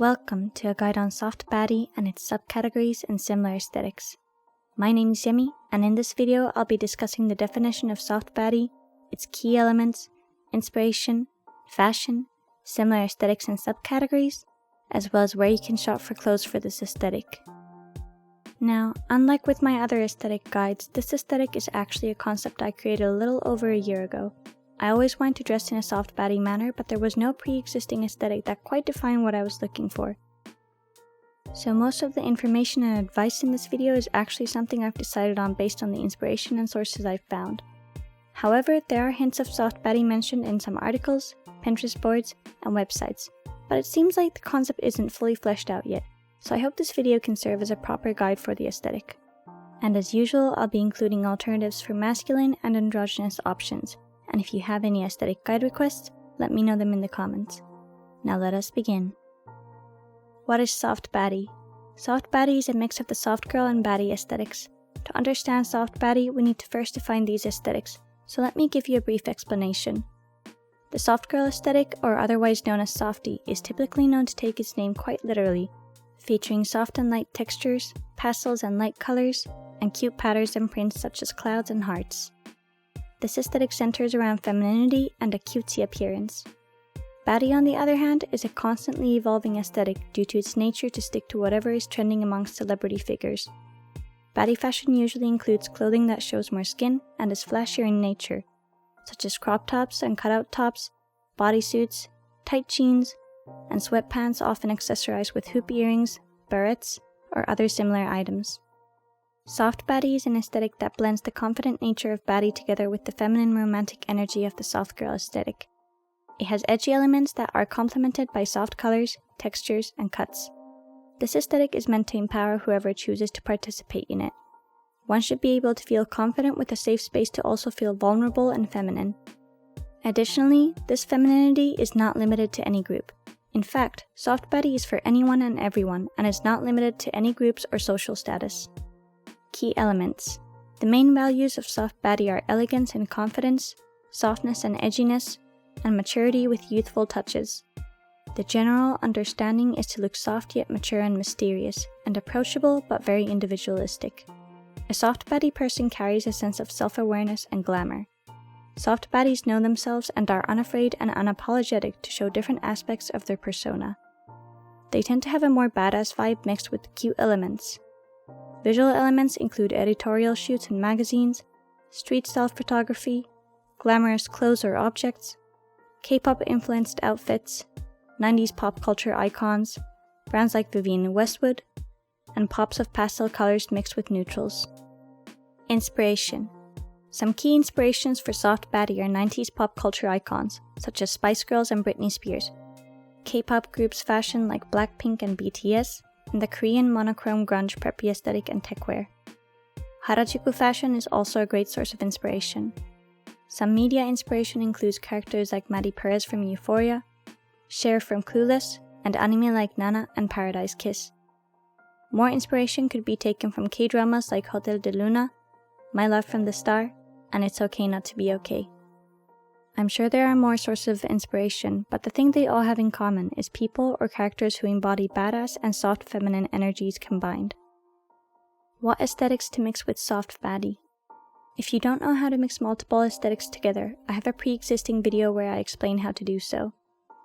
Welcome to a guide on soft baddie and its subcategories and similar aesthetics. My name is Yemi, and in this video I'll be discussing the definition of soft baddie, its key elements, inspiration, fashion, similar aesthetics and subcategories, as well as where you can shop for clothes for this aesthetic. Now, unlike with my other aesthetic guides, this aesthetic is actually a concept I created a little over a year ago. I always wanted to dress in a soft baddie manner, but there was no pre-existing aesthetic that quite defined what I was looking for. So most of the information and advice in this video is actually something I've decided on based on the inspiration and sources I've found. However, there are hints of soft baddie mentioned in some articles, Pinterest boards, and websites, but it seems like the concept isn't fully fleshed out yet, so I hope this video can serve as a proper guide for the aesthetic. And as usual, I'll be including alternatives for masculine and androgynous options, and if you have any aesthetic guide requests, let me know them in the comments. Now let us begin. What is soft baddie? Soft baddie is a mix of the soft girl and baddie aesthetics. To understand soft baddie, we need to first define these aesthetics, so let me give you a brief explanation. The soft girl aesthetic, or otherwise known as softie, is typically known to take its name quite literally, featuring soft and light textures, pastels and light colors, and cute patterns and prints such as clouds and hearts. This aesthetic centers around femininity and a cutesy appearance. Baddie, on the other hand, is a constantly evolving aesthetic due to its nature to stick to whatever is trending amongst celebrity figures. Baddie fashion usually includes clothing that shows more skin and is flashier in nature, such as crop tops and cutout tops, bodysuits, tight jeans, and sweatpants often accessorized with hoop earrings, barrettes, or other similar items. Soft baddie is an aesthetic that blends the confident nature of baddie together with the feminine romantic energy of the soft girl aesthetic. It has edgy elements that are complemented by soft colors, textures, and cuts. This aesthetic is meant to empower whoever chooses to participate in it. One should be able to feel confident with a safe space to also feel vulnerable and feminine. Additionally, this femininity is not limited to any group. In fact, soft baddie is for anyone and everyone and is not limited to any groups or social status. Key elements. The main values of soft baddie are elegance and confidence, softness and edginess, and maturity with youthful touches. The general understanding is to look soft yet mature and mysterious, and approachable but very individualistic. A soft baddie person carries a sense of self-awareness and glamour. Soft baddies know themselves and are unafraid and unapologetic to show different aspects of their persona. They tend to have a more badass vibe mixed with cute elements. Visual elements include editorial shoots in magazines, street-style photography, glamorous clothes or objects, K-pop-influenced outfits, 90s pop culture icons, brands like Vivienne Westwood, and pops of pastel colors mixed with neutrals. Inspiration. Some key inspirations for soft baddie are 90s pop culture icons, such as Spice Girls and Britney Spears, K-pop groups fashion like Blackpink and BTS, and the Korean monochrome grunge preppy aesthetic and techwear. Harajuku fashion is also a great source of inspiration. Some media inspiration includes characters like Maddie Perez from Euphoria, Cher from Clueless, and anime like Nana and Paradise Kiss. More inspiration could be taken from K-dramas like Hotel de Luna, My Love from the Star, and It's Okay Not to Be Okay. I'm sure there are more sources of inspiration, but the thing they all have in common is people or characters who embody badass and soft feminine energies combined. What aesthetics to mix with soft baddie? If you don't know how to mix multiple aesthetics together, I have a pre-existing video where I explain how to do so.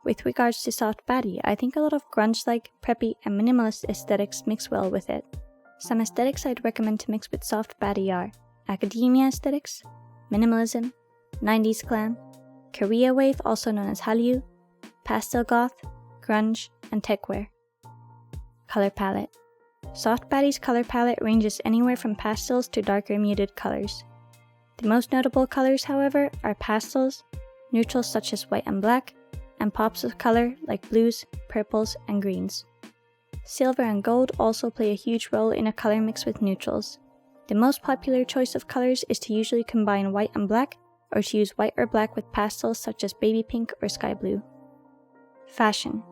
With regards to soft baddie, I think a lot of grunge-like, preppy, and minimalist aesthetics mix well with it. Some aesthetics I'd recommend to mix with soft baddie are academia aesthetics, minimalism, 90s glam, Korea wave also known as Hallyu, pastel goth, grunge, and techwear. Color palette. Soft baddie's color palette ranges anywhere from pastels to darker muted colors. The most notable colors, however, are pastels, neutrals such as white and black, and pops of color like blues, purples, and greens. Silver and gold also play a huge role in a color mix with neutrals. The most popular choice of colors is to usually combine white and black, or to use white or black with pastels such as baby pink or sky blue. Fashion.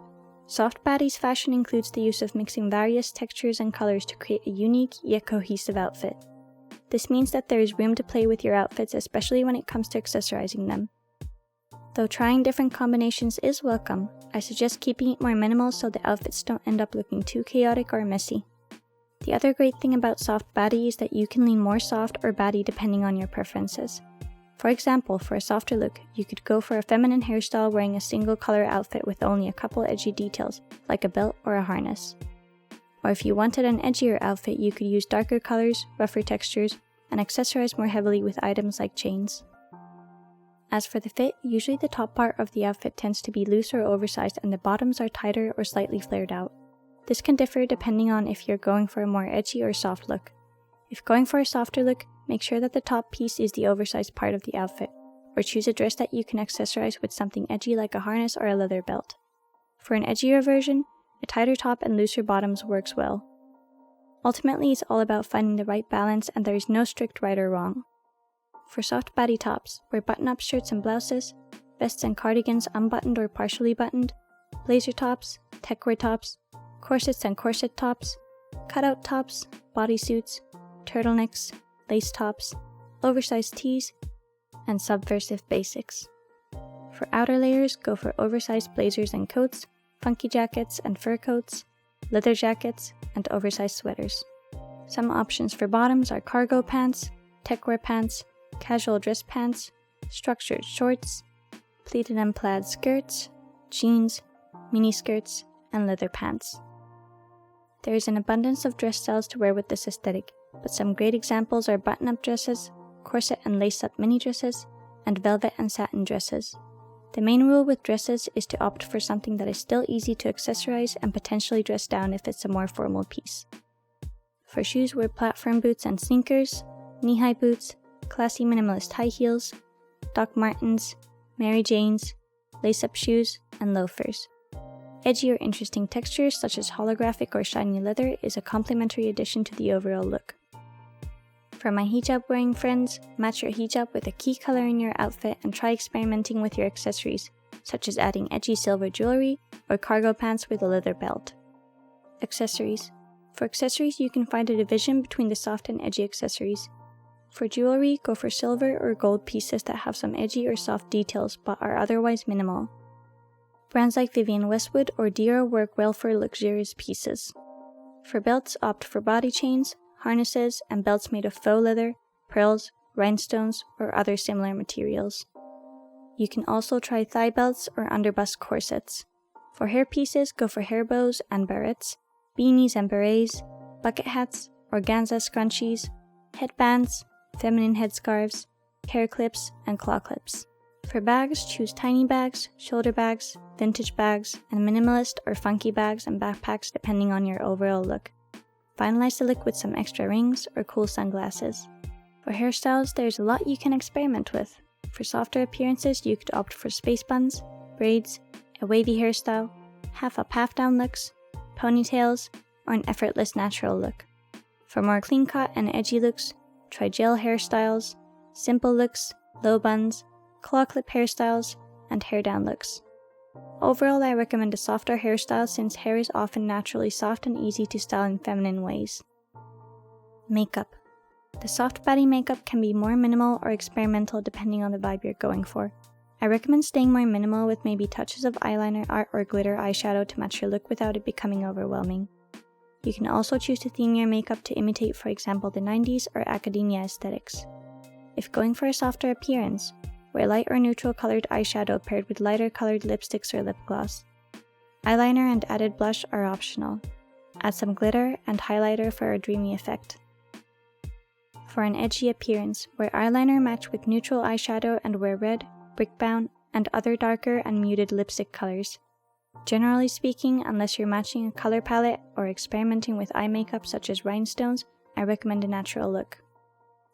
Soft baddie's fashion includes the use of mixing various textures and colors to create a unique yet cohesive outfit. This means that there is room to play with your outfits, especially when it comes to accessorizing them. Though trying different combinations is welcome, I suggest keeping it more minimal so the outfits don't end up looking too chaotic or messy. The other great thing about soft baddie is that you can lean more soft or baddie depending on your preferences. For example, for a softer look, you could go for a feminine hairstyle wearing a single color outfit with only a couple edgy details, like a belt or a harness. Or if you wanted an edgier outfit, you could use darker colors, rougher textures, and accessorize more heavily with items like chains. As for the fit, usually the top part of the outfit tends to be loose or oversized and the bottoms are tighter or slightly flared out. This can differ depending on if you're going for a more edgy or soft look. If going for a softer look, make sure that the top piece is the oversized part of the outfit, or choose a dress that you can accessorize with something edgy like a harness or a leather belt. For an edgier version, a tighter top and looser bottoms works well. Ultimately, it's all about finding the right balance and there is no strict right or wrong. For soft baddie tops, wear button-up shirts and blouses, vests and cardigans unbuttoned or partially buttoned, blazer tops, techwear tops, corsets and corset tops, cutout tops, bodysuits, turtlenecks, lace tops, oversized tees, and subversive basics. For outer layers, go for oversized blazers and coats, funky jackets and fur coats, leather jackets, and oversized sweaters. Some options for bottoms are cargo pants, techwear pants, casual dress pants, structured shorts, pleated and plaid skirts, jeans, miniskirts, and leather pants. There is an abundance of dress styles to wear with this aesthetic, but some great examples are button-up dresses, corset and lace-up mini dresses, and velvet and satin dresses. The main rule with dresses is to opt for something that is still easy to accessorize and potentially dress down if it's a more formal piece. For shoes, wear platform boots and sneakers, knee-high boots, classy minimalist high heels, Doc Martens, Mary Janes, lace-up shoes, and loafers. Edgy or interesting textures such as holographic or shiny leather is a complementary addition to the overall look. For my hijab-wearing friends, match your hijab with a key color in your outfit and try experimenting with your accessories, such as adding edgy silver jewelry or cargo pants with a leather belt. Accessories. For accessories, you can find a division between the soft and edgy accessories. For jewelry, go for silver or gold pieces that have some edgy or soft details but are otherwise minimal. Brands like Vivienne Westwood or Dior work well for luxurious pieces. For belts, opt for body chains, harnesses, and belts made of faux leather, pearls, rhinestones, or other similar materials. You can also try thigh belts or underbust corsets. For hair pieces, go for hair bows and barrettes, beanies and berets, bucket hats, organza scrunchies, headbands, feminine headscarves, hair clips, and claw clips. For bags, choose tiny bags, shoulder bags, vintage bags, and minimalist or funky bags and backpacks depending on your overall look. Finalize the look with some extra rings or cool sunglasses. For hairstyles, there's a lot you can experiment with. For softer appearances, you could opt for space buns, braids, a wavy hairstyle, half-up half-down looks, ponytails, or an effortless natural look. For more clean-cut and edgy looks, try gel hairstyles, simple looks, low buns, claw clip hairstyles, and hair down looks. Overall, I recommend a softer hairstyle since hair is often naturally soft and easy to style in feminine ways. Makeup. The soft baddie makeup can be more minimal or experimental depending on the vibe you're going for. I recommend staying more minimal with maybe touches of eyeliner, art, or glitter eyeshadow to match your look without it becoming overwhelming. You can also choose to theme your makeup to imitate, for example, the 90s or academia aesthetics. If going for a softer appearance, wear light or neutral colored eyeshadow paired with lighter colored lipsticks or lip gloss. Eyeliner and added blush are optional. Add some glitter and highlighter for a dreamy effect. For an edgy appearance, wear eyeliner matched with neutral eyeshadow and wear red, brick-bound, and other darker and muted lipstick colors. Generally speaking, unless you're matching a color palette or experimenting with eye makeup such as rhinestones, I recommend a natural look.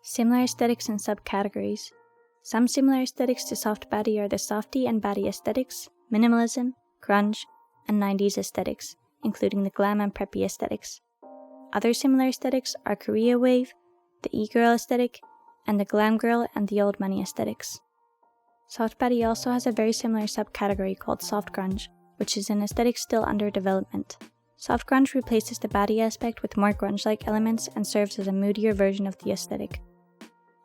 Similar aesthetics and subcategories. Some similar aesthetics to soft baddie are the softy and baddie aesthetics, minimalism, grunge, and 90s aesthetics, including the glam and preppy aesthetics. Other similar aesthetics are Korea wave, the e-girl aesthetic, and the glam girl and the old money aesthetics. Soft baddie also has a very similar subcategory called soft grunge, which is an aesthetic still under development. Soft grunge replaces the baddie aspect with more grunge-like elements and serves as a moodier version of the aesthetic.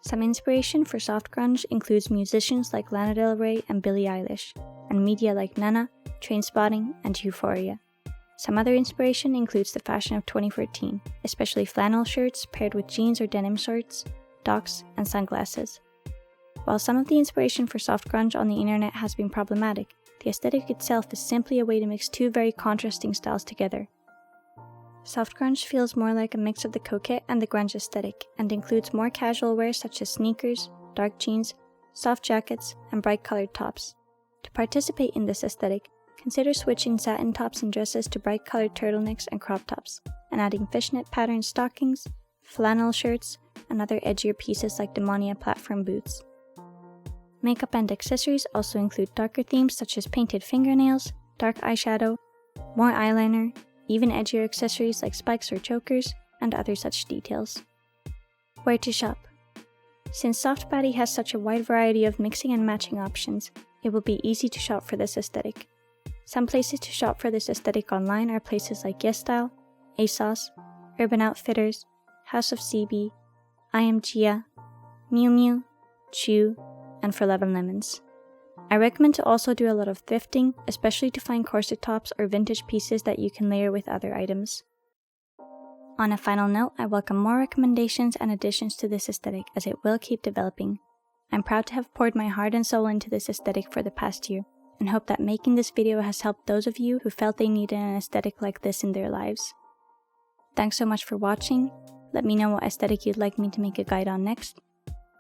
Some inspiration for soft grunge includes musicians like Lana Del Rey and Billie Eilish, and media like Nana, Trainspotting, and Euphoria. Some other inspiration includes the fashion of 2014, especially flannel shirts paired with jeans or denim shorts, docks, and sunglasses. While some of the inspiration for soft grunge on the internet has been problematic, the aesthetic itself is simply a way to mix two very contrasting styles together. Soft grunge feels more like a mix of the coquette and the grunge aesthetic, and includes more casual wear such as sneakers, dark jeans, soft jackets, and bright-colored tops. To participate in this aesthetic, consider switching satin tops and dresses to bright-colored turtlenecks and crop tops, and adding fishnet patterned stockings, flannel shirts, and other edgier pieces like Demonia platform boots. Makeup and accessories also include darker themes such as painted fingernails, dark eyeshadow, more eyeliner, even edgier accessories like spikes or chokers, and other such details. Where to shop? Since Soft Baddie has such a wide variety of mixing and matching options, it will be easy to shop for this aesthetic. Some places to shop for this aesthetic online are places like YesStyle, ASOS, Urban Outfitters, House of CB, I Am Gia, Miu Miu, Chew, and For Love and Lemons. I recommend to also do a lot of thrifting, especially to find corset tops or vintage pieces that you can layer with other items. On a final note, I welcome more recommendations and additions to this aesthetic as it will keep developing. I'm proud to have poured my heart and soul into this aesthetic for the past year, and hope that making this video has helped those of you who felt they needed an aesthetic like this in their lives. Thanks so much for watching. Let me know what aesthetic you'd like me to make a guide on next,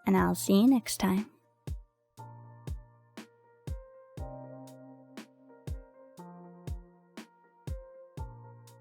and I'll see you next time.